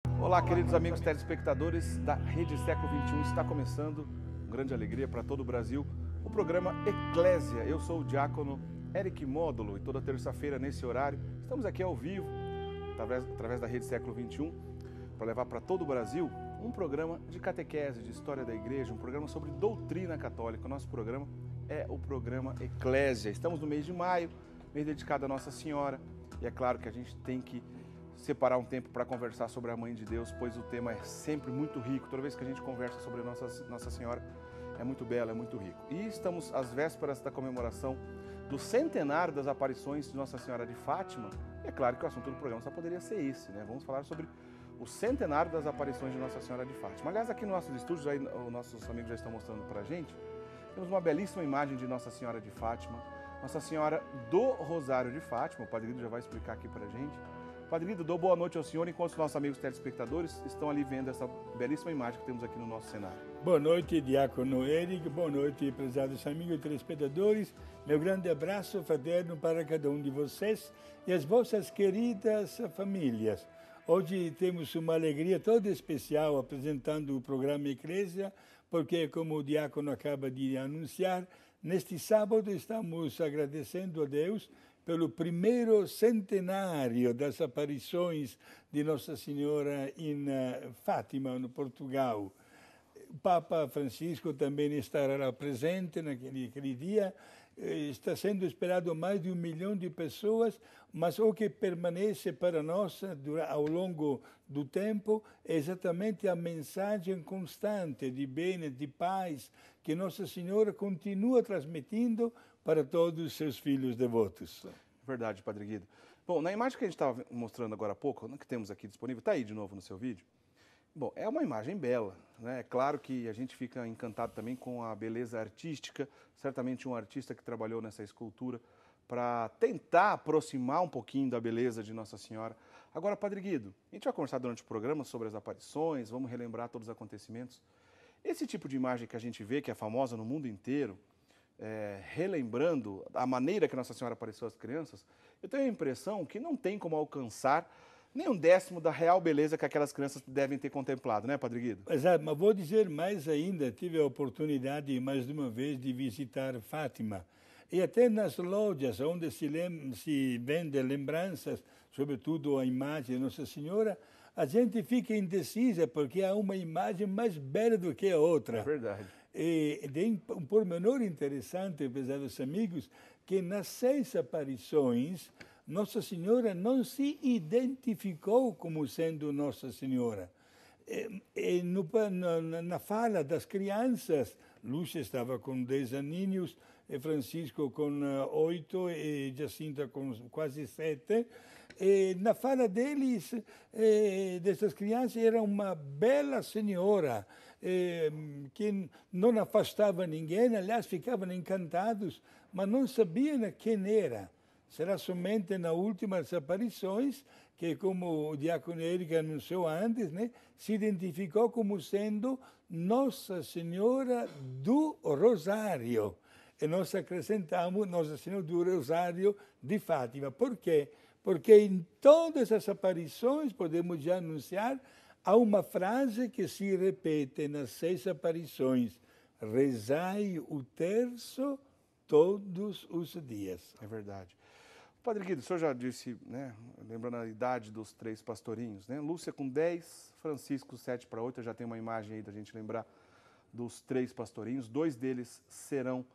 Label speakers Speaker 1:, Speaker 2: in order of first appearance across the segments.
Speaker 1: Olá, queridos amigos telespectadores da Rede Século XXI. Está começando, com grande alegria para todo o Brasil, o programa Eclésia. Eu sou o diácono Eric Módulo e toda terça-feira, nesse horário, estamos aqui ao vivo, através da Rede Século XXI, para levar para todo o Brasil um programa de catequese, de história da igreja, um programa sobre doutrina católica. O nosso programa é o programa Eclésia. Estamos no mês de maio, mês dedicado a Nossa Senhora, e é claro que a gente tem que separar um tempo para conversar sobre a Mãe de Deus, pois o tema é sempre muito rico. Toda vez que a gente conversa sobre Nossa Senhora, é muito belo, é muito rico. E estamos às vésperas da comemoração do centenário das aparições de Nossa Senhora de Fátima. E é claro que o assunto do programa só poderia ser esse, né? Vamos falar sobre o centenário das aparições de Nossa Senhora de Fátima. Aliás, aqui nos nossos estúdios, aí, os nossos amigos já estão mostrando para a gente, temos uma belíssima imagem de Nossa Senhora de Fátima, Nossa Senhora do Rosário de Fátima. O Padre Guido já vai explicar aqui para a gente. Padre Guido, dou boa noite ao senhor, enquanto os nossos amigos telespectadores estão ali vendo essa belíssima imagem que temos aqui no nosso cenário.
Speaker 2: Boa noite, diácono Eric, boa noite, prezados amigos telespectadores. Meu grande abraço fraterno para cada um de vocês e as vossas queridas famílias. Hoje temos uma alegria toda especial apresentando o programa Eclésia, porque, como o diácono acaba de anunciar, neste sábado estamos agradecendo a Deus pelo primeiro centenário das aparições de Nossa Senhora em Fátima, no Portugal. O Papa Francisco também estará presente naquele dia. Está sendo esperado mais de 1 milhão de pessoas, mas o que permanece para nós ao longo do tempo é exatamente a mensagem constante de bem, de paz, que Nossa Senhora continua transmitindo para todos os seus filhos devotos.
Speaker 1: Verdade, Padre Guido. Bom, na imagem que a gente estava mostrando agora há pouco, que temos aqui disponível, está aí de novo no seu vídeo. Bom, é uma imagem bela, né? É claro que a gente fica encantado também com a beleza artística, certamente um artista que trabalhou nessa escultura para tentar aproximar um pouquinho da beleza de Nossa Senhora. Agora, Padre Guido, a gente vai conversar durante o programa sobre as aparições, vamos relembrar todos os acontecimentos. Esse tipo de imagem que a gente vê, que é famosa no mundo inteiro, relembrando a maneira que Nossa Senhora apareceu às crianças, eu tenho a impressão que não tem como alcançar nem 1/10 da real beleza que aquelas crianças devem ter contemplado, né, Padre Guido?
Speaker 2: Exato, mas vou dizer mais ainda, tive a oportunidade mais de uma vez de visitar Fátima. E até nas lojas onde se vende lembranças, sobretudo a imagem de Nossa Senhora, a gente fica indecisa porque há uma imagem mais bela do que a outra.
Speaker 1: É verdade.
Speaker 2: E tem um pormenor interessante, prezados amigos, que nas 6 aparições, Nossa Senhora não se identificou como sendo Nossa Senhora. Na fala das crianças, Lúcia estava com 10 aninhos, Francisco com 8 e Jacinta com quase 7. E na fala deles, dessas crianças, era uma bela senhora que não afastava ninguém, aliás, ficavam encantados, mas não sabiam quem era. Será somente nas últimas aparições que, como o diácono Eric anunciou antes, né, se identificou como sendo Nossa Senhora do Rosário. E nós acrescentamos Nossa Senhora do Rosário de Fátima. Por quê? Porque em todas as aparições, podemos já anunciar, há uma frase que se repete nas 6 aparições: rezai o terço todos os dias.
Speaker 1: É verdade. Padre Guido, o senhor já disse, né, lembrando a idade dos 3 pastorinhos, né? Lúcia com 10, Francisco 7 para 8, eu já tenho uma imagem aí da gente lembrar dos 3 pastorinhos. 2 deles serão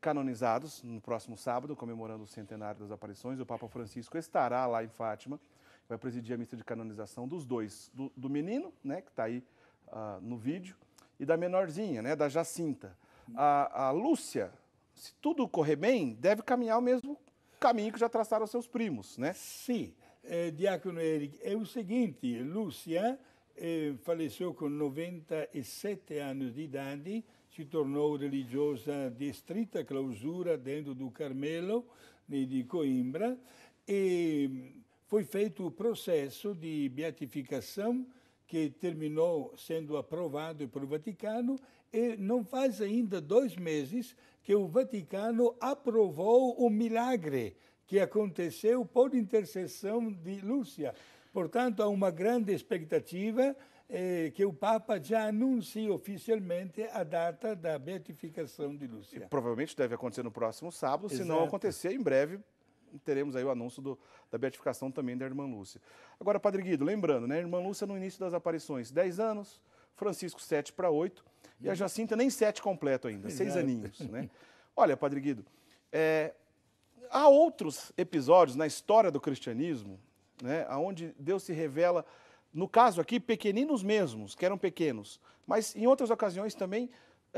Speaker 1: canonizados no próximo sábado, comemorando o centenário das aparições. O Papa Francisco estará lá em Fátima, vai presidir a missa de canonização dos 2, do menino, né, que está aí no vídeo, e da menorzinha, né, da Jacinta. A Lúcia, se tudo correr bem, deve caminhar o mesmo caminho que já traçaram seus primos, né?
Speaker 2: Sim, diácono Eric, é o seguinte: Lúcia faleceu com 97 anos de idade, se tornou religiosa de estrita clausura dentro do Carmelo de Coimbra, e foi feito o processo de beatificação que terminou sendo aprovado pelo Vaticano, e não faz ainda 2 meses que o Vaticano aprovou o milagre que aconteceu por intercessão de Lúcia. Portanto, há uma grande expectativa que o Papa já anuncie oficialmente a data da beatificação de Lúcia.
Speaker 1: Provavelmente deve acontecer no próximo sábado, se não
Speaker 2: Exato.
Speaker 1: acontecer, em breve teremos aí o anúncio da beatificação também da irmã Lúcia. Agora, Padre Guido, lembrando, né, a irmã Lúcia no início das aparições, 10 anos, Francisco 7 para 8, e a Jacinta nem 7 completo ainda, 6 aninhos, né? Olha, Padre Guido, há outros episódios na história do cristianismo, né, onde Deus se revela, no caso aqui, pequeninos mesmos, que eram pequenos, mas em outras ocasiões também,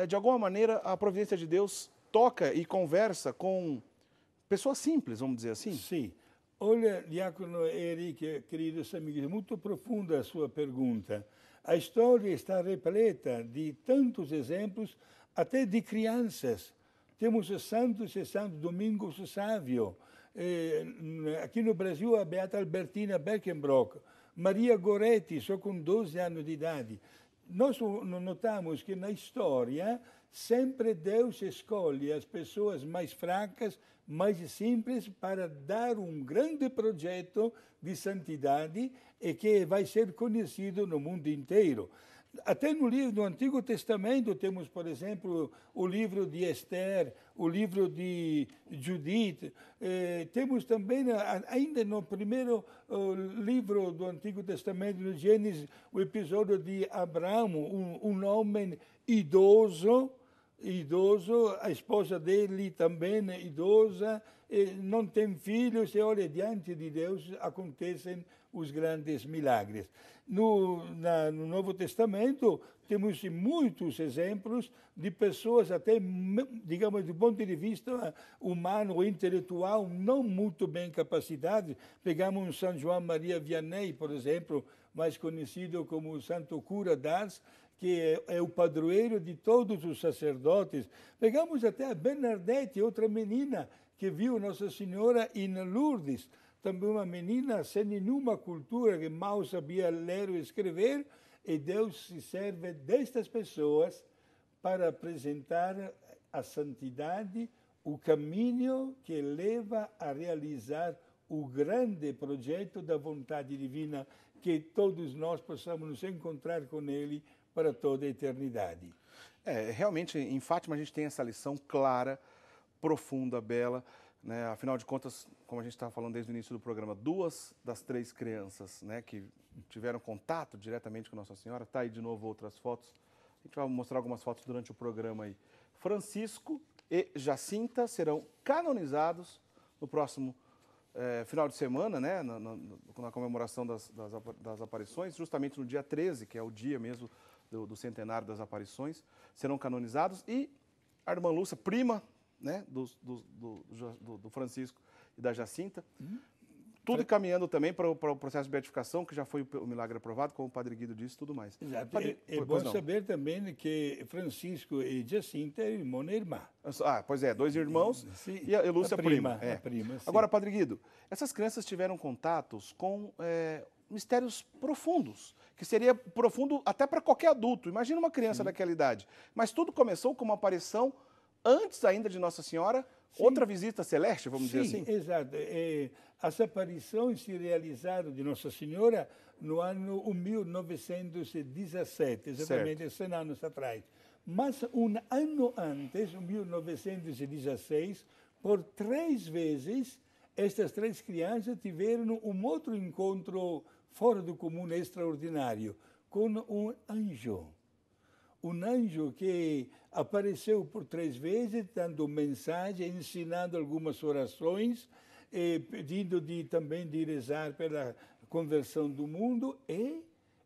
Speaker 1: de alguma maneira, a providência de Deus toca e conversa com pessoas simples, vamos dizer assim?
Speaker 2: Sim. Olha, Diácono Eric, queridos amigos, muito profunda a sua pergunta. A história está repleta de tantos exemplos, até de crianças. Temos santos e Santo Domingos Sávio. Aqui no Brasil, a Beata Albertina Beckenbrock. Maria Goretti, só com 12 anos de idade. Nós notamos que na história sempre Deus escolhe as pessoas mais fracas, mais simples, para dar um grande projeto de santidade e que vai ser conhecido no mundo inteiro. Até no livro do Antigo Testamento temos, por exemplo, o livro de Esther, o livro de Judite. Temos também, ainda no primeiro livro do Antigo Testamento, no Gênesis, o episódio de Abraão, um homem idoso, a esposa dele também é idosa, não tem filhos, e olha, diante de Deus acontecem os grandes milagres. No Novo Testamento temos muitos exemplos de pessoas até, digamos, do ponto de vista humano ou intelectual, não muito bem capacitadas. Pegamos um São João Maria Vianney, por exemplo, mais conhecido como o Santo Cura d'Ars, que é o padroeiro de todos os sacerdotes. Pegamos até a Bernadette, outra menina que viu Nossa Senhora em Lourdes, também uma menina sem nenhuma cultura, que mal sabia ler ou escrever, e Deus se serve destas pessoas para apresentar a santidade, o caminho que leva a realizar o grande projeto da vontade divina, que todos nós possamos nos encontrar com Ele para toda a eternidade.
Speaker 1: Realmente, em Fátima a gente tem essa lição clara, profunda, bela, né? Afinal de contas, como a gente estava falando desde o início do programa, 2 das 3 crianças, né, que tiveram contato diretamente com Nossa Senhora, está aí de novo outras fotos, a gente vai mostrar algumas fotos durante o programa aí. Francisco e Jacinta serão canonizados no próximo final de semana, né, na comemoração das aparições, justamente no dia 13, que é o dia mesmo do centenário das aparições, serão canonizados, e a irmã Lúcia, prima, né, do Francisco e da Jacinta, tudo caminhando também para o processo de beatificação, que já foi o milagre aprovado, como o Padre Guido disse, e tudo mais.
Speaker 2: Exato. É bom saber também que Francisco e Jacinta é irmão e irmã.
Speaker 1: Pois é, 2 irmãos. Sim, e a Lúcia prima.
Speaker 2: A prima, sim.
Speaker 1: Agora, Padre Guido, essas crianças tiveram contatos com mistérios profundos, que seria profundo até para qualquer adulto. Imagina uma criança daquela idade. Mas tudo começou com uma aparição antes ainda de Nossa Senhora, outra visita celeste, vamos dizer assim?
Speaker 2: Sim, exato. As aparições se realizaram de Nossa Senhora no ano 1917, exatamente 100 anos atrás. Mas um ano antes, 1916, por 3 vezes, estas 3 crianças tiveram um outro encontro fora do comum, extraordinário, com um anjo. Um anjo que apareceu por 3 vezes, dando mensagem, ensinando algumas orações, pedindo também de rezar pela conversão do mundo, e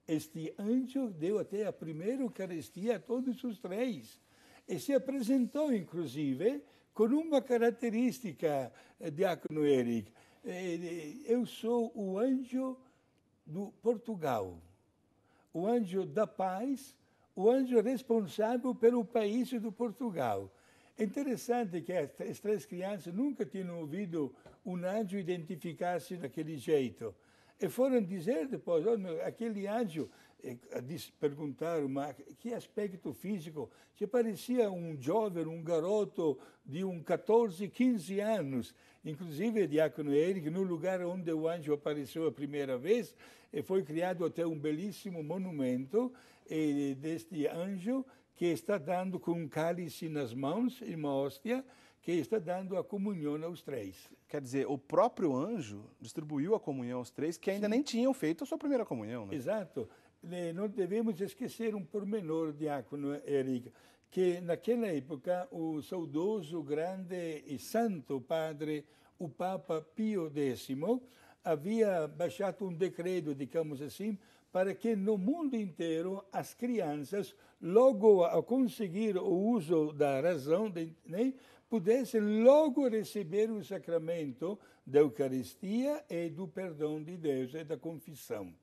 Speaker 2: este anjo deu até a primeira Eucaristia a todos os 3. E se apresentou, inclusive, com uma característica, Diácono Eric. Eu sou o anjo do Portugal, o anjo da paz, o anjo responsável pelo país do Portugal. É interessante que as 3 crianças nunca tinham ouvido um anjo identificar-se daquele jeito. E foram dizer depois, aquele anjo perguntaram, mas que aspecto físico? Se parecia um jovem, um garoto de 14, 15 anos. Inclusive, Diácono Eric, no lugar onde o anjo apareceu a primeira vez, foi criado até um belíssimo monumento deste anjo que está dando com um cálice nas mãos, e uma hóstia, que está dando a comunhão aos três.
Speaker 1: Quer dizer, o próprio anjo distribuiu a comunhão aos três que ainda nem tinham feito a sua primeira comunhão, né?
Speaker 2: Exato. Não devemos esquecer um pormenor, Diácono Eric, que naquela época o saudoso, grande e santo padre, o Papa Pio X, havia baixado um decreto, digamos assim, para que no mundo inteiro as crianças, logo a conseguir o uso da razão, né, pudessem logo receber o sacramento da Eucaristia e do perdão de Deus e da confissão.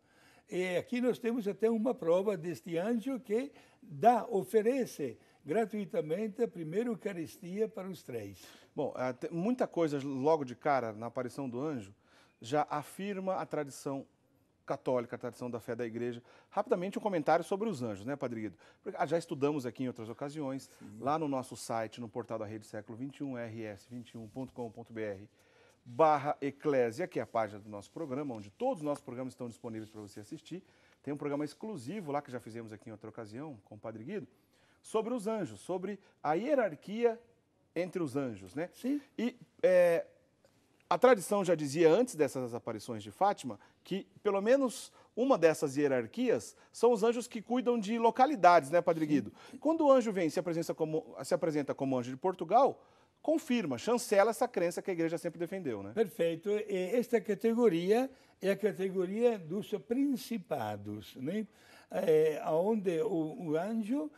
Speaker 2: E aqui nós temos até uma prova deste anjo que oferece gratuitamente a primeira Eucaristia para os três.
Speaker 1: Bom, muita coisa logo de cara na aparição do anjo já afirma a tradição católica, a tradição da fé da igreja. Rapidamente um comentário sobre os anjos, né, Padre Guido? Já estudamos aqui em outras ocasiões, lá no nosso site, no portal da Rede Século XXI, rs21.com.br/eclésia, que é a página do nosso programa, onde todos os nossos programas estão disponíveis para você assistir. Tem um programa exclusivo lá, que já fizemos aqui em outra ocasião, com o Padre Guido, sobre os anjos, sobre a hierarquia entre os anjos, né?
Speaker 2: Sim.
Speaker 1: E a tradição já dizia antes dessas aparições de Fátima que pelo menos uma dessas hierarquias são os anjos que cuidam de localidades, né, Padre Guido? Quando o anjo vem e se apresenta como anjo de Portugal, confirma, chancela essa crença que a igreja sempre defendeu, né?
Speaker 2: Perfeito. E esta categoria é a categoria dos principados, né? Onde o anjo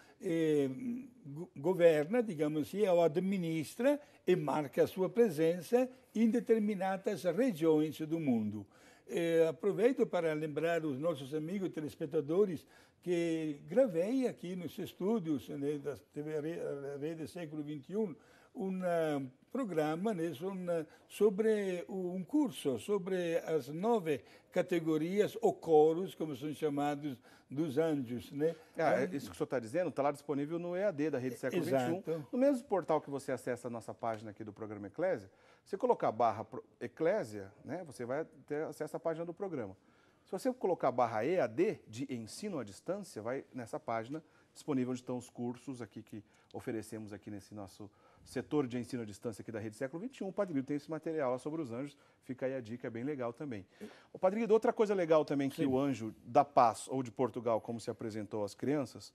Speaker 2: governa, digamos assim, ou administra e marca a sua presença em determinadas regiões do mundo. Aproveito para lembrar os nossos amigos telespectadores que gravei aqui nos estúdios, né, da TV Rede Século XXI um programa, né, sobre um curso sobre as 9 categorias ou coros, como são chamados, dos anjos, né?
Speaker 1: Isso que o senhor está dizendo está lá disponível no EAD da Rede Século
Speaker 2: Exato.
Speaker 1: XXI. No mesmo portal que você acessa a nossa página aqui do programa Eclésia, você colocar /Eclésia, né, você vai ter acesso à página do programa. Se você colocar /EAD, de ensino à distância, vai nessa página disponível onde estão os cursos aqui que oferecemos aqui nesse nosso setor de ensino à distância aqui da Rede Século XXI. O Padre Guido tem esse material lá sobre os anjos, fica aí a dica, é bem legal também. O Padre Guido, outra coisa legal também que o anjo da paz, ou de Portugal, como se apresentou às crianças,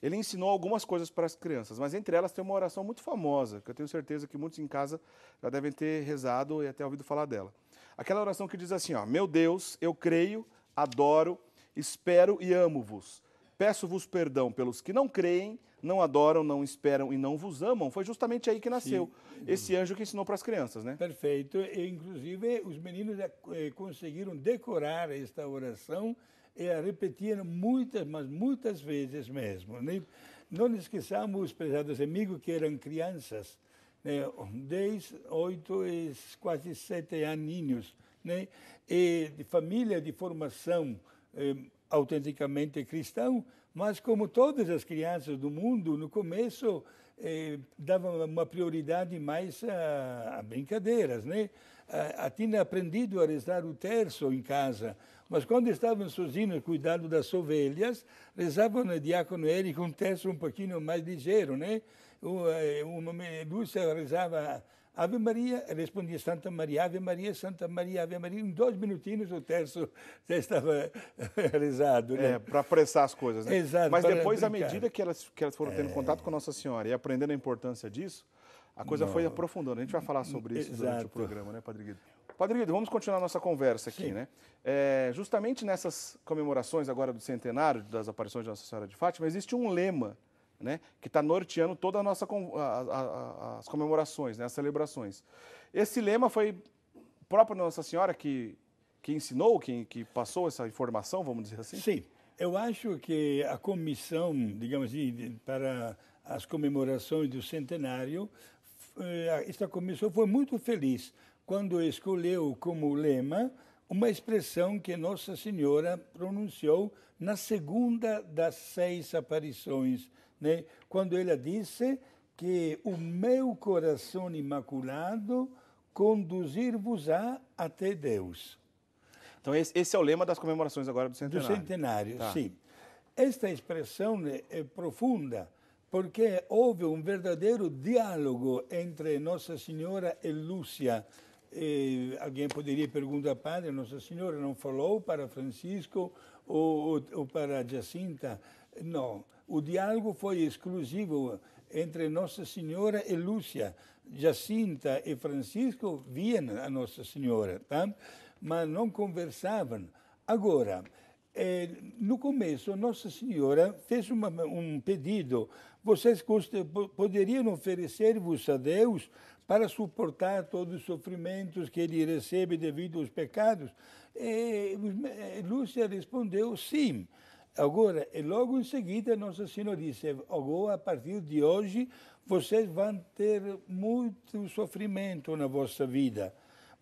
Speaker 1: ele ensinou algumas coisas para as crianças, mas entre elas tem uma oração muito famosa, que eu tenho certeza que muitos em casa já devem ter rezado e até ouvido falar dela. Aquela oração que diz assim, ó: meu Deus, eu creio, adoro, espero e amo-vos. Peço-vos perdão pelos que não creem, não adoram, não esperam e não vos amam. Foi justamente aí que nasceu esse anjo que ensinou para as crianças, né?
Speaker 2: Perfeito. E, inclusive, os meninos conseguiram decorar esta oração e a repetiram muitas, mas muitas vezes mesmo, né? Não esqueçamos, prezados amigos, que eram crianças, né? 10, 8 e quase 7 aninhos, né? E de família de formação autenticamente cristão, mas como todas as crianças do mundo, no começo davam uma prioridade mais a brincadeiras, né? Tinham aprendido a rezar o terço em casa, mas quando estavam sozinhos cuidando das ovelhas, rezavam no Diácono Eric um terço um pouquinho mais ligeiro, né? Lúcia rezava Ave Maria, respondia Santa Maria, Ave Maria, Santa Maria, Ave Maria. Em 2 minutinhos o terço já estava rezado, né?
Speaker 1: Para apressar as coisas, né?
Speaker 2: Exato.
Speaker 1: Mas depois, à medida que elas foram tendo contato com Nossa Senhora e aprendendo a importância disso, a coisa foi aprofundando. A gente vai falar sobre isso durante o programa, né, Padre Guido? Padre Guido, vamos continuar a nossa conversa aqui, né? Justamente nessas comemorações agora do centenário das aparições de Nossa Senhora de Fátima, existe um lema, né, que está norteando toda a nossa as comemorações, né, as celebrações. Esse lema foi próprio Nossa Senhora que ensinou, que passou essa informação, vamos dizer assim?
Speaker 2: Sim. Eu acho que a comissão, digamos assim, para as comemorações do centenário, esta comissão foi muito feliz quando escolheu como lema uma expressão que Nossa Senhora pronunciou na segunda das 6 aparições, né? Quando ela disse que o meu coração imaculado conduzir-vos-á até Deus.
Speaker 1: Então esse é o lema das comemorações agora do
Speaker 2: Do
Speaker 1: centenário.
Speaker 2: centenário,
Speaker 1: Tá.
Speaker 2: sim. Esta expressão é profunda, porque houve um verdadeiro diálogo entre Nossa Senhora e Lúcia. Alguém poderia perguntar, padre, Nossa Senhora não falou para Francisco ou para Jacinta? Não, o diálogo foi exclusivo entre Nossa Senhora e Lúcia. Jacinta e Francisco viam a Nossa Senhora, tá? Mas não conversavam. Agora, no começo, Nossa Senhora fez um pedido. Vocês poderiam oferecer-vos a Deus para suportar todos os sofrimentos que Ele recebe devido aos pecados? E Lúcia respondeu sim. Agora, e logo em seguida, Nossa Senhora disse, agora, a partir de hoje, vocês vão ter muito sofrimento na vossa vida,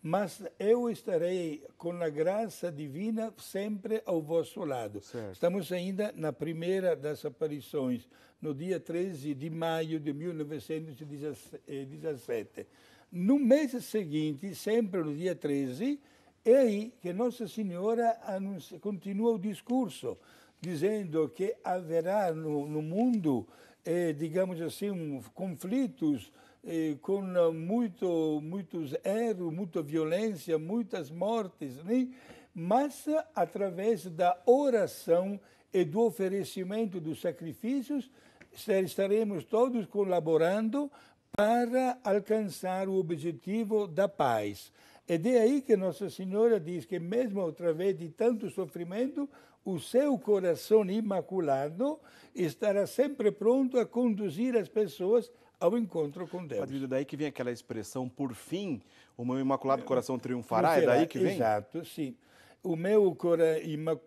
Speaker 2: mas eu estarei com a graça divina sempre ao vosso lado.
Speaker 1: Certo.
Speaker 2: Estamos ainda na primeira das aparições, no dia 13 de maio de 1917. No mês seguinte, sempre no dia 13, é aí que Nossa Senhora continua o discurso, dizendo que haverá no mundo, digamos assim, conflitos com muitos erros, muita violência, muitas mortes, né? Mas através da oração e do oferecimento dos sacrifícios, estaremos todos colaborando para alcançar o objetivo da paz. É daí que Nossa Senhora diz que mesmo através de tanto sofrimento, o seu coração imaculado estará sempre pronto a conduzir as pessoas ao encontro com Deus.
Speaker 1: Padre, daí que vem aquela expressão, por fim, o meu imaculado coração triunfará, é daí que vem?
Speaker 2: Exato, sim. O meu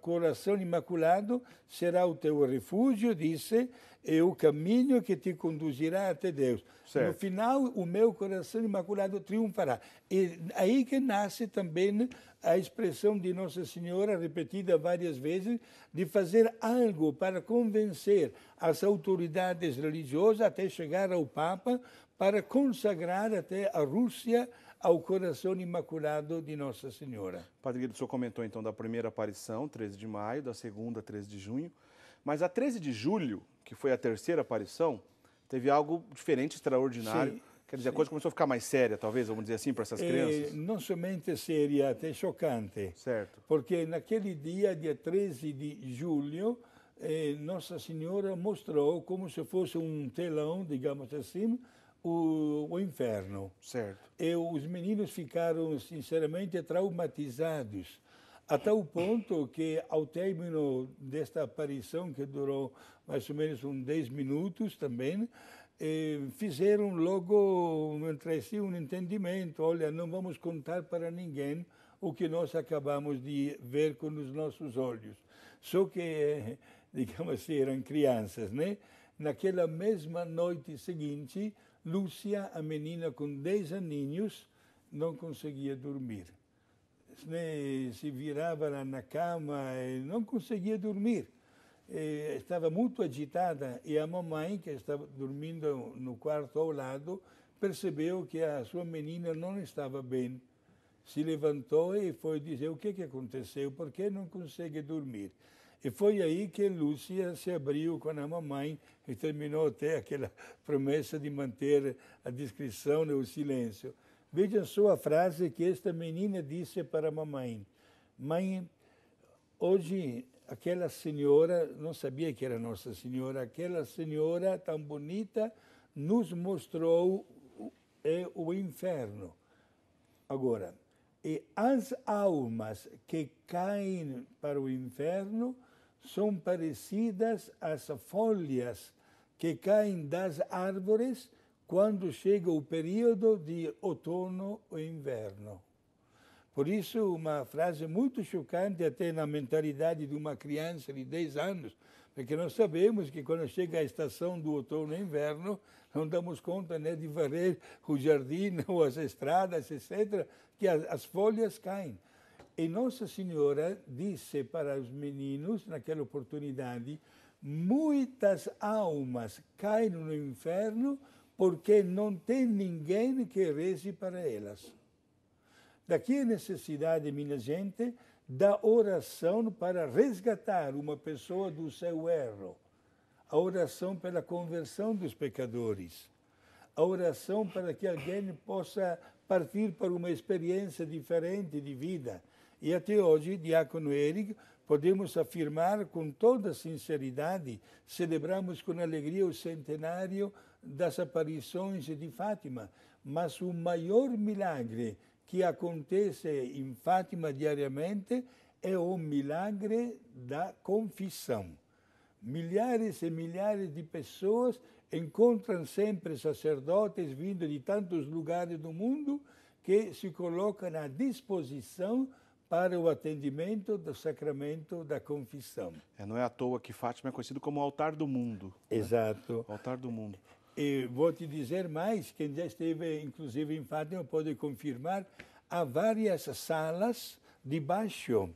Speaker 2: coração imaculado será o teu refúgio, disse, é o caminho que te conduzirá até Deus.
Speaker 1: Certo.
Speaker 2: No final, o meu coração imaculado triunfará. E aí que nasce também a expressão de Nossa Senhora, repetida várias vezes, de fazer algo para convencer as autoridades religiosas, até chegar ao Papa, para consagrar até a Rússia ao coração imaculado de Nossa Senhora.
Speaker 1: Padre Guido, o senhor comentou então da primeira aparição, 13 de maio, da segunda, 13 de junho, mas a 13 de julho, que foi a terceira aparição, teve algo diferente, extraordinário.
Speaker 2: Sim,
Speaker 1: Quer dizer, a
Speaker 2: sim.
Speaker 1: coisa começou a ficar mais séria, talvez, vamos dizer assim, para essas crianças.
Speaker 2: Não somente séria, até chocante.
Speaker 1: Certo.
Speaker 2: Porque naquele dia 13 de julho, Nossa Senhora mostrou como se fosse um telão, digamos assim, o inferno.
Speaker 1: Certo.
Speaker 2: E os meninos ficaram, sinceramente, traumatizados, a tal ponto que, ao término desta aparição, que durou mais ou menos uns 10 minutos também, fizeram logo entre si um entendimento. Olha, não vamos contar para ninguém o que nós acabamos de ver com os nossos olhos. Só que, digamos assim, eram crianças, né? Naquela mesma noite seguinte, Lúcia, a menina com 10 aninhos, não conseguia dormir. Se virava na cama e não conseguia dormir. Estava muito agitada e a mamãe, que estava dormindo no quarto ao lado, percebeu que a sua menina não estava bem. Se levantou e foi dizer o que aconteceu, por que não consegue dormir. E foi aí que Lúcia se abriu com a mamãe e terminou até aquela promessa de manter a discrição e o silêncio. Vejam só a frase que esta menina disse para a mamãe. Mãe, hoje aquela senhora, não sabia que era Nossa Senhora, aquela senhora tão bonita nos mostrou o inferno. Agora, e as almas que caem para o inferno são parecidas às folhas que caem das árvores quando chega o período de outono ou inverno. Por isso, uma frase muito chocante até na mentalidade de uma criança de 10 anos, porque nós sabemos que quando chega a estação do outono e inverno, não damos conta, né, de varrer o jardim ou as estradas, etc., que as folhas caem. E Nossa Senhora disse para os meninos, naquela oportunidade, muitas almas caem no inferno porque não tem ninguém que reze para elas. Daqui a necessidade, minha gente, da oração para resgatar uma pessoa do seu erro. A oração pela conversão dos pecadores. A oração para que alguém possa partir para uma experiência diferente de vida. E até hoje, Diácono Érico, podemos afirmar com toda sinceridade, celebramos com alegria o centenário das aparições de Fátima, mas o maior milagre que acontece em Fátima diariamente é o milagre da confissão. Milhares e milhares de pessoas encontram sempre sacerdotes vindo de tantos lugares do mundo que se colocam à disposição para o atendimento do sacramento da confissão.
Speaker 1: Não é à toa que Fátima é conhecido como o altar do mundo.
Speaker 2: Exato.
Speaker 1: Né? O altar do mundo.
Speaker 2: E vou te dizer mais, quem já esteve inclusive em Fátima pode confirmar, há várias salas debaixo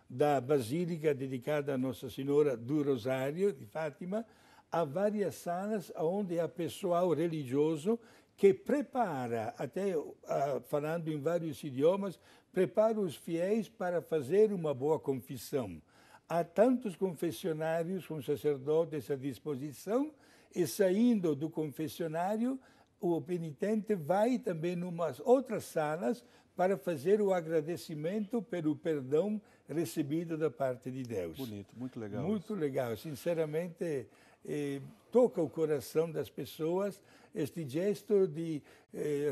Speaker 2: da Basílica dedicada a Nossa Senhora do Rosário de Fátima, há várias salas onde há pessoal religioso que prepara, até falando em vários idiomas, prepara os fiéis para fazer uma boa confissão. Há tantos confessionários com sacerdotes à disposição e saindo do confessionário, o penitente vai também em umas outras salas para fazer o agradecimento pelo perdão recebido da parte de Deus.
Speaker 1: Bonito, muito legal.
Speaker 2: Muito legal, sinceramente, toca o coração das pessoas este gesto de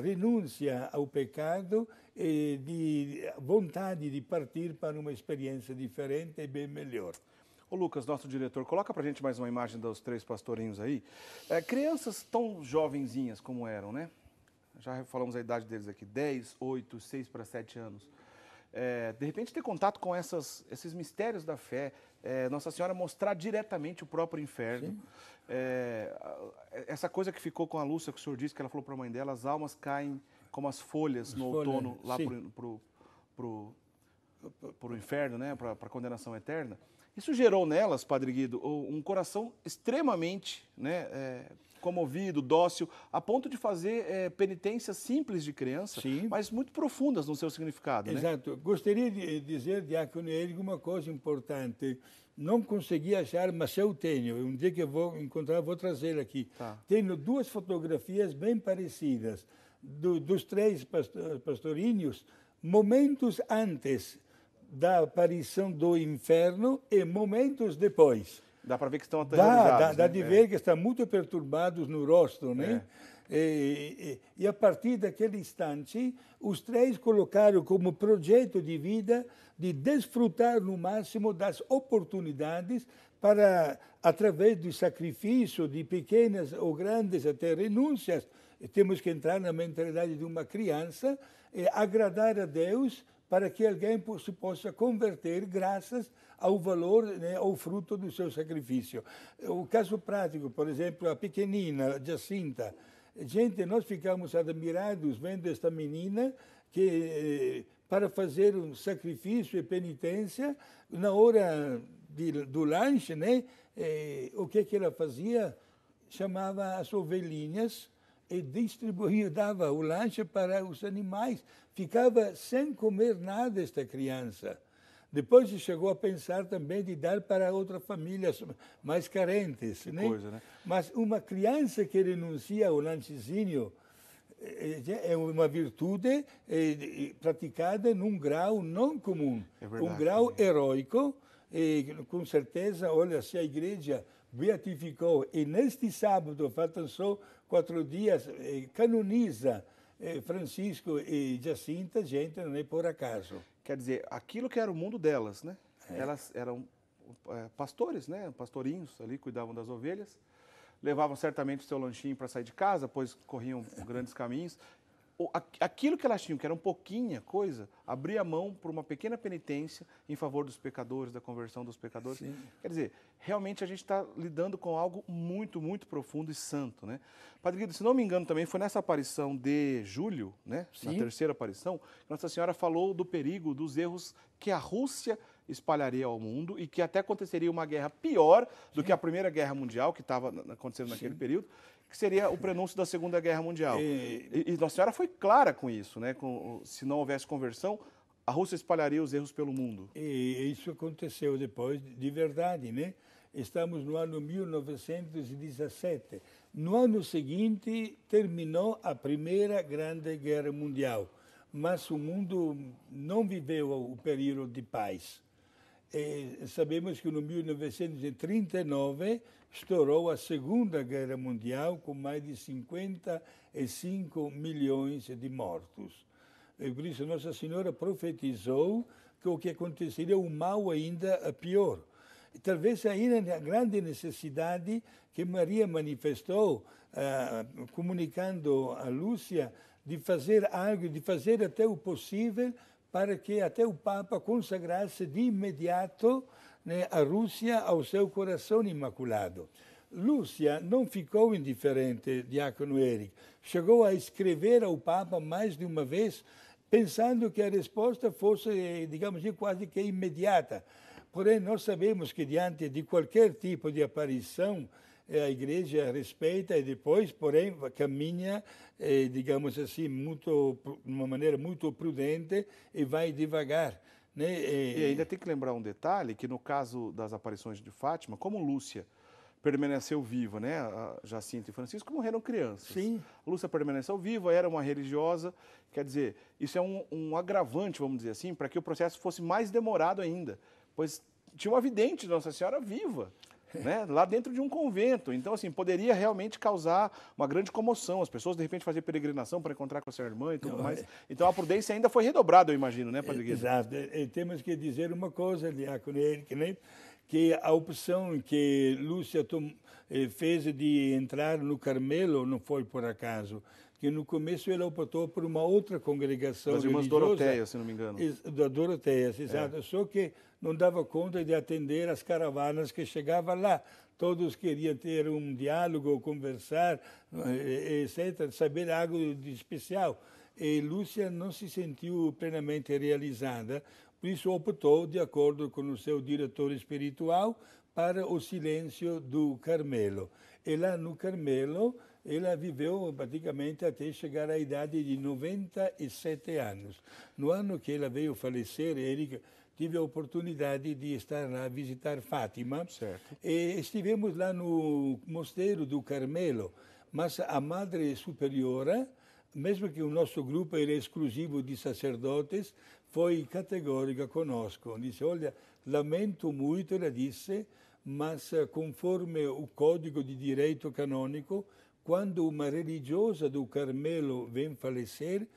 Speaker 2: renúncia ao pecado e de vontade de partir para uma experiência diferente e bem melhor.
Speaker 1: Ô Lucas, nosso diretor, coloca pra gente mais uma imagem dos 3 pastorinhos aí. Crianças tão jovenzinhas como eram, né? Já falamos a idade deles aqui, 10, 8, 6 para 7 anos. De repente ter contato com esses mistérios da fé, Nossa Senhora mostrar diretamente o próprio inferno. Essa coisa que ficou com a Lúcia, que o senhor disse, que ela falou para a mãe dela, as almas caem como as folhas no outono, lá pro inferno, né? Para a condenação eterna. Isso gerou nelas, Padre Guido, um coração extremamente, né, comovido, dócil, a ponto de fazer penitências simples de criança,
Speaker 2: Sim,
Speaker 1: mas muito profundas no seu significado.
Speaker 2: Exato. Né? Gostaria de dizer, Diácono Érico, uma coisa importante. Não consegui achar, mas eu tenho. Um dia que eu vou encontrar, vou trazer aqui.
Speaker 1: Tá.
Speaker 2: Tenho 2 fotografias bem parecidas dos 3 pastorinhos, momentos antes da aparição do inferno e momentos depois.
Speaker 1: Dá para ver que estão aterrorizados.
Speaker 2: Dá de ver que estão muito perturbados no rosto, né? E a partir daquele instante, os 3 colocaram como projeto de vida de desfrutar no máximo das oportunidades para, através do sacrifício de pequenas ou grandes até renúncias, temos que entrar na mentalidade de uma criança, agradar a Deus para que alguém se possa converter graças ao valor, né, ao fruto do seu sacrifício. O caso prático, por exemplo, a pequenina Jacinta. Gente, nós ficamos admirados vendo esta menina que, para fazer um sacrifício e penitência, na hora do lanche, né, o que ela fazia? Chamava as ovelhinhas e distribuía, dava o lanche para os animais. Ficava sem comer nada esta criança. Depois chegou a pensar também de dar para outras famílias mais carentes.
Speaker 1: Que
Speaker 2: né?
Speaker 1: coisa, né?
Speaker 2: Mas uma criança que renuncia ao lanchezinho é uma virtude praticada num grau não comum. Um grau heróico. E com certeza, olha, se a igreja beatificou e neste sábado, faltam só 4 dias, canoniza Francisco e Jacinta, gente, não é por acaso.
Speaker 1: Quer dizer, aquilo que era o mundo delas, né? Elas eram pastores, né? Pastorinhos ali, cuidavam das ovelhas, levavam certamente o seu lanchinho para sair de casa, pois corriam grandes caminhos. aquilo que elas tinham, que era um pouquinha coisa, abria mão por uma pequena penitência em favor dos pecadores, da conversão dos pecadores. Sim. Quer dizer, realmente a gente está lidando com algo muito, muito profundo e santo, né? Padre Guido, se não me engano também, foi nessa aparição de julho, né? Sim. Na terceira aparição, Nossa Senhora falou do perigo, dos erros que a Rússia espalharia ao mundo e que até aconteceria uma guerra pior do que a Primeira Guerra Mundial, que estava acontecendo naquele período, que seria o prenúncio da Segunda Guerra Mundial. E Nossa Senhora foi clara com isso, né? Se não houvesse conversão, a Rússia espalharia os erros pelo mundo.
Speaker 2: E isso aconteceu depois de verdade, né? Estamos no ano 1917. No ano seguinte, terminou a Primeira Grande Guerra Mundial, mas o mundo não viveu o período de paz. Sabemos que no 1939 estourou a Segunda Guerra Mundial com mais de 55 milhões de mortos. E por isso Nossa Senhora profetizou que o que aconteceria, o mal ainda pior. E talvez ainda a grande necessidade que Maria manifestou, comunicando a Lúcia, de fazer algo, de fazer até o possível para que até o Papa consagrasse de imediato, né, a Rússia ao seu coração imaculado. Lúcia não ficou indiferente, Diácono Eric. Chegou a escrever ao Papa mais de uma vez, pensando que a resposta fosse, digamos assim, quase que imediata. Porém, nós sabemos que diante de qualquer tipo de aparição, a Igreja respeita e depois, porém, caminha, digamos assim, de uma maneira muito prudente e vai devagar. Né?
Speaker 1: E ainda tem que lembrar um detalhe, que no caso das aparições de Fátima, como Lúcia permaneceu viva, né? A Jacinta e Francisco morreram crianças.
Speaker 2: Sim.
Speaker 1: Lúcia permaneceu viva, era uma religiosa, quer dizer, isso é um agravante, vamos dizer assim, para que o processo fosse mais demorado ainda, pois tinha uma vidente de Nossa Senhora viva, né, lá dentro de um convento. Então, assim, poderia realmente causar uma grande comoção. As pessoas, de repente, faziam peregrinação para encontrar com a sua irmã e tudo mais. Então, a prudência ainda foi redobrada, eu imagino, né, Padre Guido?
Speaker 2: Exato. Temos que dizer uma coisa, Diácono Eric, né? Que a opção que Lúcia fez de entrar no Carmelo não foi por acaso. Que no começo ela optou por uma outra congregação
Speaker 1: das irmãs
Speaker 2: religiosa.
Speaker 1: Doroteias, se não me engano.
Speaker 2: Da Doroteias, exato. Só que não dava conta de atender as caravanas que chegavam lá. Todos queriam ter um diálogo, conversar, etc., saber algo de especial. E Lúcia não se sentiu plenamente realizada, por isso optou, de acordo com o seu diretor espiritual, para o silêncio do Carmelo. E lá no Carmelo, ela viveu praticamente até chegar à idade de 97 anos. No ano que ela veio falecer, Érica, tive a oportunidade de estar lá, visitar Fátima.
Speaker 1: Certo.
Speaker 2: E estivemos lá no mosteiro do Carmelo, mas a Madre Superiora, mesmo que o nosso grupo era exclusivo de sacerdotes, foi categórica conosco. Disse, olha, lamento muito, ela disse, mas conforme o Código de Direito Canônico, quando uma religiosa do Carmelo vem falecer,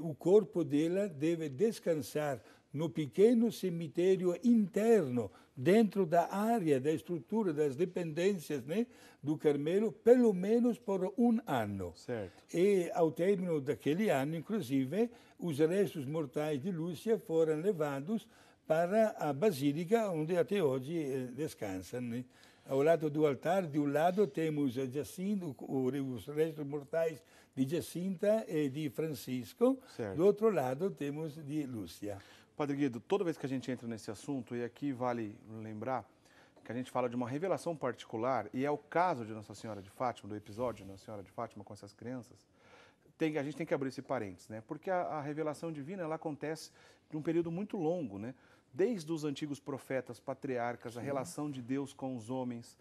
Speaker 2: o corpo dela deve descansar no pequeno cemitério interno, dentro da área, da estrutura, das dependências, né, do Carmelo, pelo menos por um ano.
Speaker 1: Certo.
Speaker 2: E ao término daquele ano, inclusive, os restos mortais de Lúcia foram levados para a Basílica, onde até hoje descansam, né? Ao lado do altar, de um lado temos a Jacinta, os restos mortais de Jacinta e de Francisco,
Speaker 1: certo.
Speaker 2: Do outro lado temos de Lúcia.
Speaker 1: Padre Guido, toda vez que a gente entra nesse assunto, e aqui vale lembrar que a gente fala de uma revelação particular, e é o caso de Nossa Senhora de Fátima, do episódio de Nossa Senhora de Fátima com essas crianças, a gente tem que abrir esse parênteses, né? Porque a revelação divina, ela acontece de um período muito longo, né? Desde os antigos profetas, patriarcas, a relação de Deus com os homens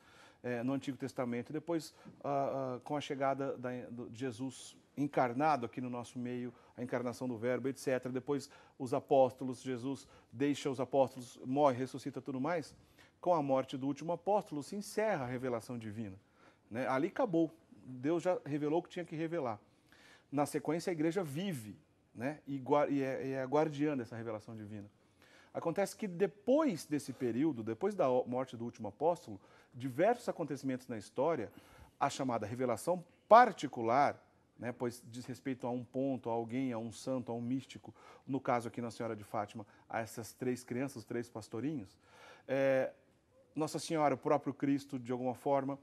Speaker 1: no Antigo Testamento, depois com a chegada de Jesus encarnado aqui no nosso meio, a encarnação do Verbo, etc. Depois os apóstolos, Jesus deixa os apóstolos, morre, ressuscita, tudo mais. Com a morte do último apóstolo se encerra a revelação divina, né? Ali acabou, Deus já revelou o que tinha que revelar. Na sequência a igreja vive, né? E é a guardiã dessa revelação divina. Acontece que depois desse período, depois da morte do último apóstolo, diversos acontecimentos na história, a chamada revelação particular né, pois diz respeito a um ponto, a alguém, a um santo, a um místico, no caso aqui Nossa Senhora de Fátima, a essas 3 crianças, 3 pastorinhos, Nossa Senhora, o próprio Cristo, de alguma forma,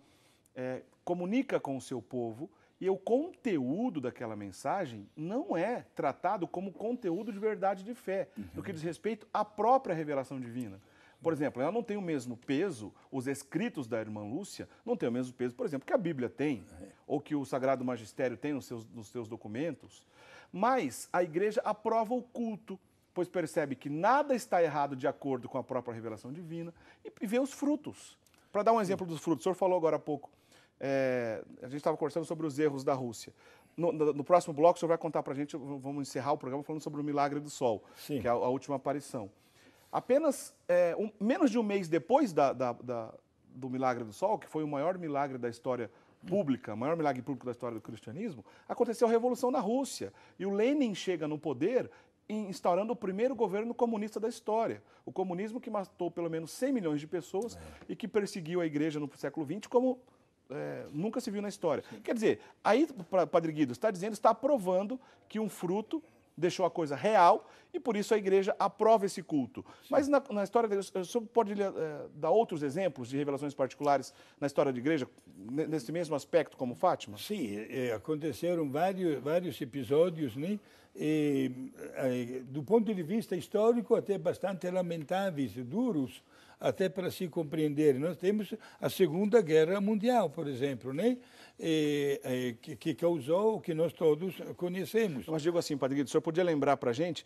Speaker 1: comunica com o seu povo e o conteúdo daquela mensagem não é tratado como conteúdo de verdade de fé, no que diz respeito à própria revelação divina. Por exemplo, ela não tem o mesmo peso, os escritos da irmã Lúcia não têm o mesmo peso, por exemplo, que a Bíblia tem, ou que o Sagrado Magistério tem nos seus documentos, mas a igreja aprova o culto, pois percebe que nada está errado de acordo com a própria revelação divina e vê os frutos. Para dar um exemplo dos frutos, o senhor falou agora há pouco, a gente estava conversando sobre os erros da Rússia. No próximo bloco, o senhor vai contar para a gente, vamos encerrar o programa falando sobre o milagre do sol,
Speaker 2: Sim.
Speaker 1: que é a última aparição. Apenas menos de um mês depois do milagre do sol, que foi o maior milagre da história pública, o maior milagre público da história do cristianismo, aconteceu a Revolução na Rússia. E o Lenin chega no poder instaurando o primeiro governo comunista da história. O comunismo que matou pelo menos 100 milhões de pessoas e que perseguiu a igreja no século XX como nunca se viu na história. Quer dizer, aí, Padre Guido, está aprovando que um fruto deixou a coisa real e por isso a igreja aprova esse culto. Sim. Mas na história da igreja, o senhor pode dar outros exemplos de revelações particulares na história da igreja, nesse mesmo aspecto como Fátima?
Speaker 2: Sim, aconteceram vários episódios, né? Do ponto de vista histórico, até bastante lamentáveis, duros, até para se compreender. Nós temos a Segunda Guerra Mundial, por exemplo, né? Que causou o que nós todos conhecemos.
Speaker 1: Mas digo assim, Padre Guido, o senhor podia lembrar para a gente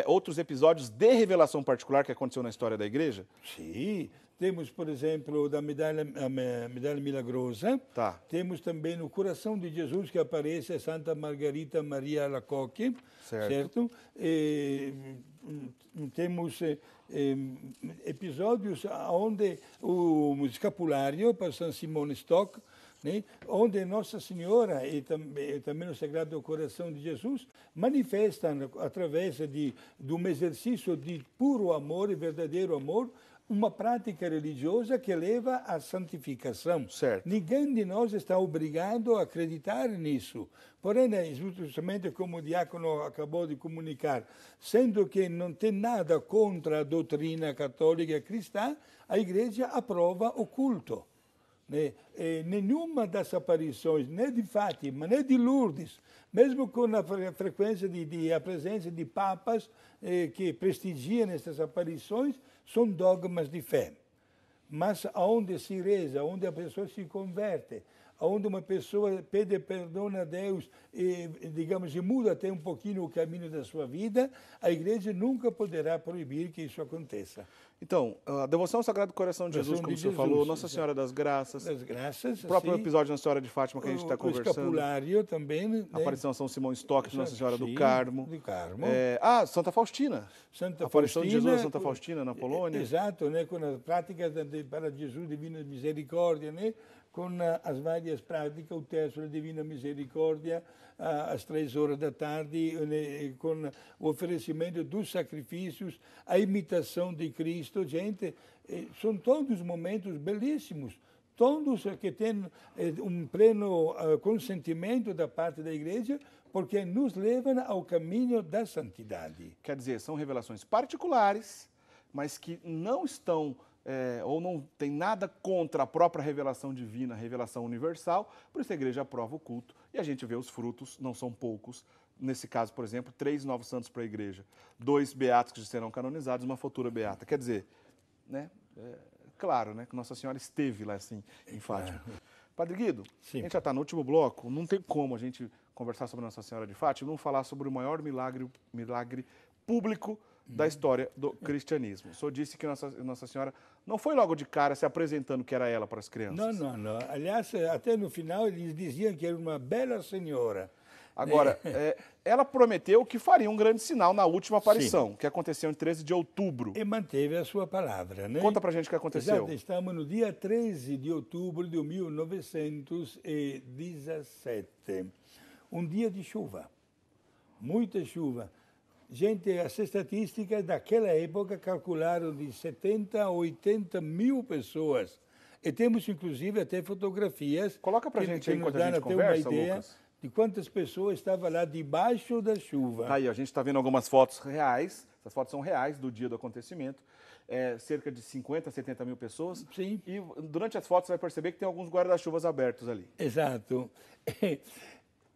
Speaker 1: outros episódios de revelação particular que aconteceu na história da igreja?
Speaker 2: Sim. Temos, por exemplo, a medalha milagrosa.
Speaker 1: Tá.
Speaker 2: Temos também no coração de Jesus que aparece a Santa Margarita Maria Alacoque. Certo? Temos episódios onde o escapulário para São Simão Stock, né, onde Nossa Senhora e também o Sagrado Coração de Jesus manifestam, através de um exercício de puro amor e verdadeiro amor, uma prática religiosa que leva à santificação.
Speaker 1: Certo.
Speaker 2: Ninguém de nós está obrigado a acreditar nisso. Porém, justamente como o diácono acabou de comunicar, sendo que não tem nada contra a doutrina católica cristã, a Igreja aprova o culto. Nenhuma das aparições, nem de Fátima, nem de Lourdes, mesmo com a frequência a presença de papas que prestigiam essas aparições, são dogmas de fé. Mas aonde se reza, onde a pessoa se converte, onde uma pessoa pede perdão a Deus e, digamos, e muda até um pouquinho o caminho da sua vida, a Igreja nunca poderá proibir que isso aconteça.
Speaker 1: Então, a devoção ao Sagrado Coração de Jesus, como o senhor falou, Nossa Senhora das Graças, o próprio episódio da Senhora de Fátima que a gente está conversando.
Speaker 2: O escapulário também. Né?
Speaker 1: A aparição de São Simão Stock de Nossa Senhora do Carmo. Santa Faustina.
Speaker 2: A
Speaker 1: aparição de Jesus a Santa Faustina na Polônia.
Speaker 2: Exato, né? Com as práticas para Jesus Divina Misericórdia, né? Com as várias práticas, o terço da Divina Misericórdia, às 3 horas da tarde, com o oferecimento dos sacrifícios, a imitação de Cristo. Gente, são todos momentos belíssimos, todos que têm um pleno consentimento da parte da Igreja, porque nos levam ao caminho da santidade.
Speaker 1: Quer dizer, são revelações particulares, mas que não estão ou não tem nada contra a própria revelação divina, a revelação universal, por isso a igreja aprova o culto e a gente vê os frutos, não são poucos. Nesse caso, por exemplo, 3 novos santos para a igreja, 2 beatos que serão canonizados, uma futura beata. Quer dizer, né, claro, né, que Nossa Senhora esteve lá assim, em Fátima. Padre Guido,
Speaker 2: sim,
Speaker 1: a gente já está no último bloco, não tem como a gente conversar sobre Nossa Senhora de Fátima e não falar sobre o maior milagre público da história do cristianismo. O senhor disse que Nossa Senhora não foi logo de cara se apresentando que era ela para as crianças.
Speaker 2: Não. Aliás, até no final eles diziam que era uma bela senhora.
Speaker 1: Agora, ela prometeu que faria um grande sinal na última aparição, sim, que aconteceu em 13 de outubro.
Speaker 2: E manteve a sua palavra, né?
Speaker 1: Conta pra gente o que aconteceu.
Speaker 2: Exato, estamos no dia 13 de outubro de 1917. Um dia de chuva, muita chuva. Gente, as estatísticas daquela época calcularam de 70 a 80 mil pessoas. E temos, inclusive, até fotografias.
Speaker 1: Coloca pra gente aí enquanto a gente conversa,
Speaker 2: uma ideia
Speaker 1: Lucas,
Speaker 2: de quantas pessoas estavam lá debaixo da chuva.
Speaker 1: Aí, a gente está vendo algumas fotos reais, essas fotos são reais do dia do acontecimento, cerca de 50, 70 mil pessoas.
Speaker 2: Sim.
Speaker 1: E durante as fotos você vai perceber que tem alguns guarda-chuvas abertos ali.
Speaker 2: Exato.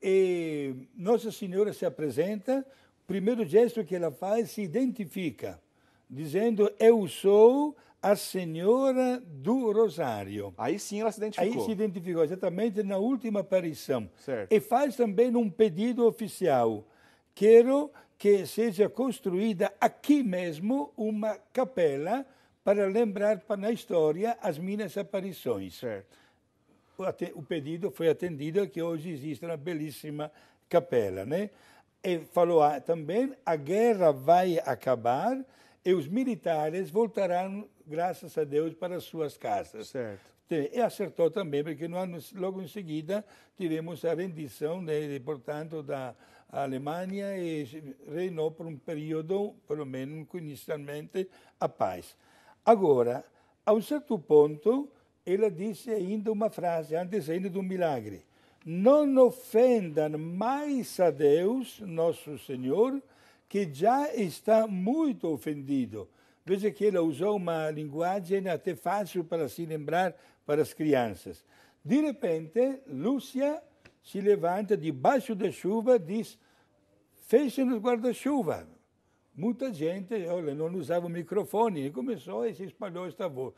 Speaker 2: E Nossa Senhora se apresenta, o primeiro gesto que ela faz, se identifica, dizendo: eu sou a Senhora do Rosário.
Speaker 1: Aí sim ela se identificou.
Speaker 2: Aí se identificou exatamente na última aparição.
Speaker 1: Certo.
Speaker 2: E faz também um pedido oficial. Quero que seja construída aqui mesmo uma capela para lembrar na história as minhas aparições.
Speaker 1: Certo.
Speaker 2: O pedido foi atendido, que hoje existe uma belíssima capela, né? E falou também: a guerra vai acabar e os militares voltarão, graças a Deus, para as suas casas.
Speaker 1: Certo.
Speaker 2: E acertou também, porque logo em seguida tivemos a rendição, portanto, da Alemanha, e reinou por um período, pelo menos inicialmente, a paz. Agora, a um certo ponto, ela disse ainda uma frase, antes ainda do milagre: não ofendam mais a Deus, nosso Senhor, que já está muito ofendido. Veja que ela usou uma linguagem até fácil para se lembrar para as crianças. De repente, Lúcia se levanta debaixo da chuva e diz: fechem os guarda-chuva. Muita gente, olha, não usava o microfone, e começou e se espalhou esta voz.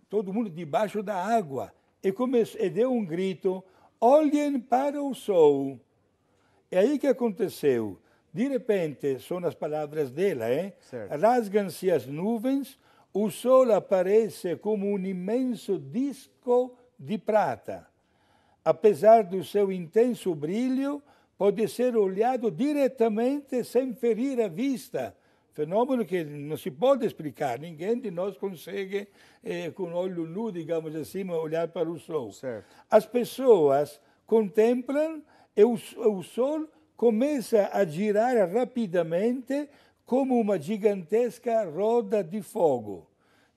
Speaker 2: Todo mundo debaixo da água. E deu um grito: olhem para o sol. É aí que aconteceu. De repente, são as palavras dela, rasgam-se as nuvens, o sol aparece como um imenso disco de prata. Apesar do seu intenso brilho, pode ser olhado diretamente sem ferir a vista. Fenômeno que não se pode explicar. Ninguém de nós consegue, com o olho nu, digamos assim, olhar para o sol.
Speaker 1: Certo.
Speaker 2: As pessoas contemplam e o sol começa a girar rapidamente como uma gigantesca roda de fogo.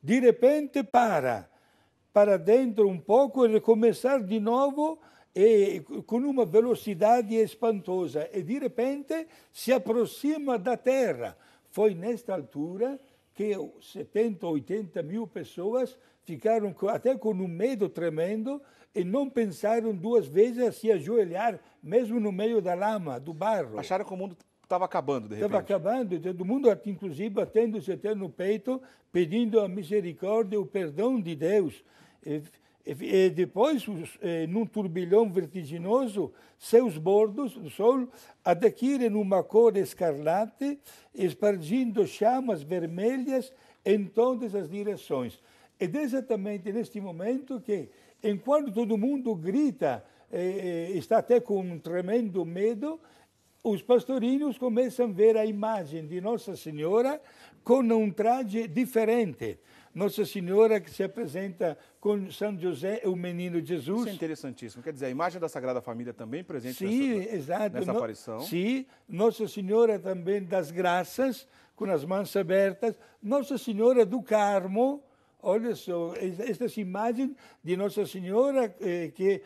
Speaker 2: De repente para dentro um pouco e recomeçar de novo, com uma velocidade espantosa. E de repente se aproxima da Terra. Foi nesta altura que 70, 80 mil pessoas ficaram até com um medo tremendo e não pensaram duas vezes a se ajoelhar, mesmo no meio da lama, do barro.
Speaker 1: Acharam que o mundo estava acabando, de repente.
Speaker 2: Estava acabando, todo mundo, inclusive, batendo-se até no peito, pedindo a misericórdia e o perdão de Deus. E depois, num turbilhão vertiginoso, seus bordos, o sol, adquirem uma cor escarlate, espargindo chamas vermelhas em todas as direções. É exatamente neste momento que, enquanto todo mundo grita, está até com um tremendo medo, os pastorinhos começam a ver a imagem de Nossa Senhora com um traje diferente. Nossa Senhora que se apresenta com São José e o menino Jesus.
Speaker 1: Isso é interessantíssimo. Quer dizer, a imagem da Sagrada Família também presente
Speaker 2: exato.
Speaker 1: nessa aparição.
Speaker 2: Sim, Nossa Senhora também das Graças, com as mãos abertas. Nossa Senhora do Carmo. Olha só, estas imagens de Nossa Senhora que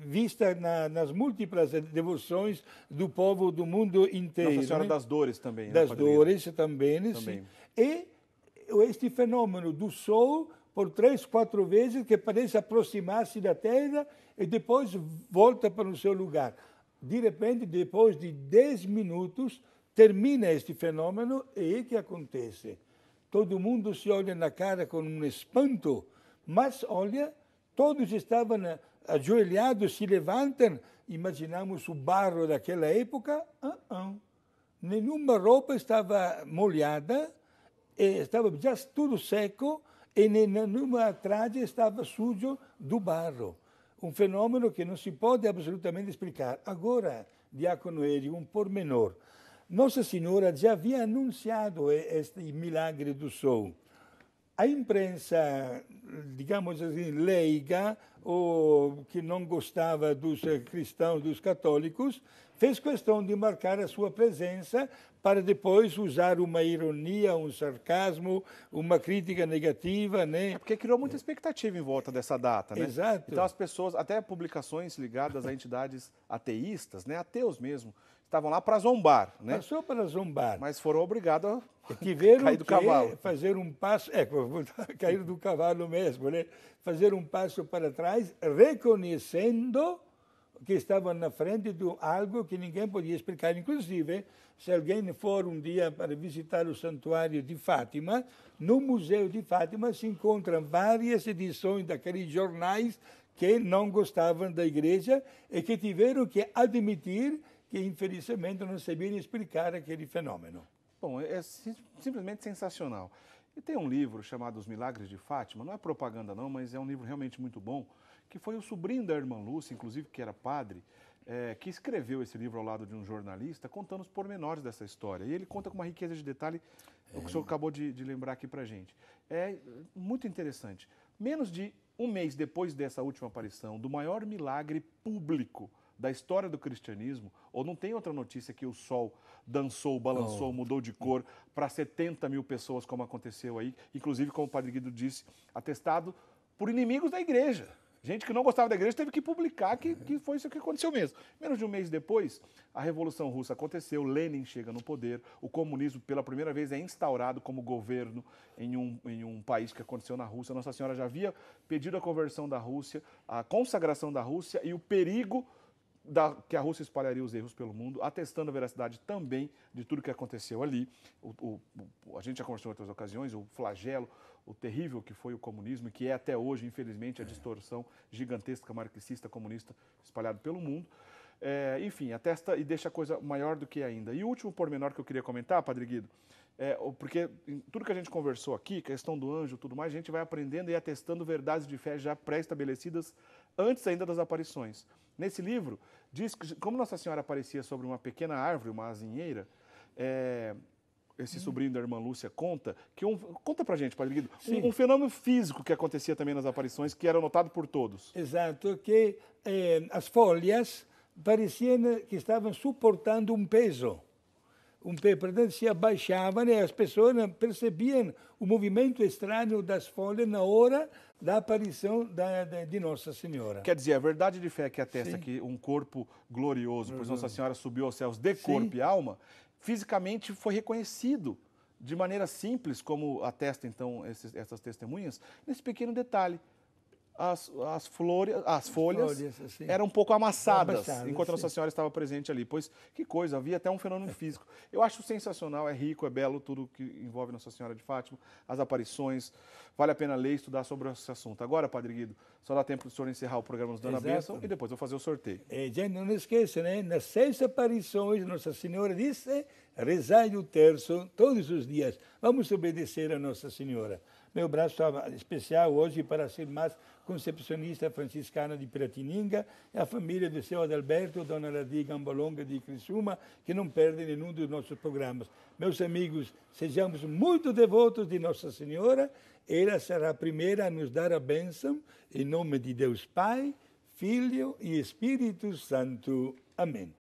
Speaker 2: vista nas múltiplas devoções do povo do mundo inteiro.
Speaker 1: Nossa Senhora das Dores também.
Speaker 2: Das Dores
Speaker 1: também.
Speaker 2: Sim. E este fenômeno do Sol, por 3, 4 vezes, que parece aproximar-se da Terra e depois volta para o seu lugar. De repente, depois de 10 minutos, termina este fenômeno e o que acontece? Todo mundo se olha na cara com um espanto, mas olha, todos estavam ajoelhados, se levantam. Imaginamos o barro daquela época. Nenhuma roupa estava molhada, estava já tudo seco e nenhuma traje estava sujo do barro. Um fenômeno que não se pode absolutamente explicar. Agora, Diácono Hélio, um pormenor. Nossa Senhora já havia anunciado este milagre do sol. A imprensa, digamos assim, leiga, ou que não gostava dos cristãos, dos católicos, fez questão de marcar a sua presença para depois usar uma ironia, um sarcasmo, uma crítica negativa, né?
Speaker 1: Porque criou muita expectativa em volta dessa data, né?
Speaker 2: Exato.
Speaker 1: Então as pessoas, até publicações ligadas a entidades ateístas, né, ateus mesmo, estavam lá para zombar, né?
Speaker 2: Passou para zombar.
Speaker 1: Mas foram obrigados a
Speaker 2: tiveram
Speaker 1: cair do cavalo.
Speaker 2: Fazer um passo, cair do cavalo mesmo, né? Fazer um passo para trás, reconhecendo que estavam na frente de algo que ninguém podia explicar. Inclusive, se alguém for um dia para visitar o Santuário de Fátima, no Museu de Fátima se encontram várias edições daqueles jornais que não gostavam da igreja e que tiveram que admitir que, infelizmente, não sabiam explicar aquele fenômeno.
Speaker 1: Bom, é simplesmente sensacional. E tem um livro chamado Os Milagres de Fátima, não é propaganda não, mas é um livro realmente muito bom, que foi o sobrinho da irmã Lúcia, inclusive que era padre, que escreveu esse livro ao lado de um jornalista, contando os pormenores dessa história. E ele conta com uma riqueza de detalhe, o que o senhor acabou de lembrar aqui pra gente. É muito interessante. Menos de um mês depois dessa última aparição, do maior milagre público da história do cristianismo, ou não tem outra notícia que o sol dançou, balançou, mudou de cor para 70 mil pessoas, como aconteceu aí, inclusive, como o padre Guido disse, atestado por inimigos da igreja. Gente que não gostava da igreja teve que publicar que foi isso que aconteceu mesmo. Menos de um mês depois, a Revolução Russa aconteceu, Lenin chega no poder, o comunismo pela primeira vez é instaurado como governo em um país que aconteceu na Rússia. Nossa Senhora já havia pedido a conversão da Rússia, a consagração da Rússia e o perigo que a Rússia espalharia os erros pelo mundo, atestando a veracidade também de tudo que aconteceu ali. A gente já conversou em outras ocasiões, o flagelo, o terrível que foi o comunismo, e que é até hoje, infelizmente, a distorção gigantesca marxista comunista espalhada pelo mundo. Enfim, atesta e deixa a coisa maior do que ainda. E o último pormenor que eu queria comentar, Padre Guido, porque tudo que a gente conversou aqui, questão do anjo e tudo mais, a gente vai aprendendo e atestando verdades de fé já pré-estabelecidas antes ainda das aparições. Nesse livro, diz que como Nossa Senhora aparecia sobre uma pequena árvore, uma azinheira, esse sobrinho da irmã Lúcia conta conta pra gente, Padre Guido, um fenômeno físico que acontecia também nas aparições, que era notado por todos.
Speaker 2: Exato, que as folhas pareciam que estavam suportando um peso. Portanto, se abaixavam e as pessoas percebiam o movimento estranho das folhas na hora da aparição de Nossa Senhora.
Speaker 1: Quer dizer, a verdade de fé que atesta que um corpo glorioso, pois Nossa Senhora subiu aos céus de corpo e alma, fisicamente foi reconhecido de maneira simples, como atesta então essas testemunhas, nesse pequeno detalhe. As folhas
Speaker 2: assim,
Speaker 1: eram um pouco amassadas enquanto Nossa Senhora estava presente ali. Pois, que coisa, havia até um fenômeno físico. Eu acho sensacional, é rico, é belo, tudo que envolve Nossa Senhora de Fátima, as aparições. Vale a pena ler e estudar sobre esse assunto. Agora, Padre Guido, só dá tempo do senhor encerrar o programa nos dando a bênção e depois eu vou fazer o sorteio.
Speaker 2: Gente, não esqueça, né? Nas 6 aparições, Nossa Senhora disse, rezai o terço todos os dias. Vamos obedecer a Nossa Senhora. Meu abraço especial hoje para as irmãs concepcionista franciscana de Piratininga e a família do seu Adalberto, Dona Ladi Gambolonga de Criciúma, que não perdem nenhum dos nossos programas. Meus amigos, sejamos muito devotos de Nossa Senhora. Ela será a primeira a nos dar a bênção, em nome de Deus Pai, Filho e Espírito Santo. Amém.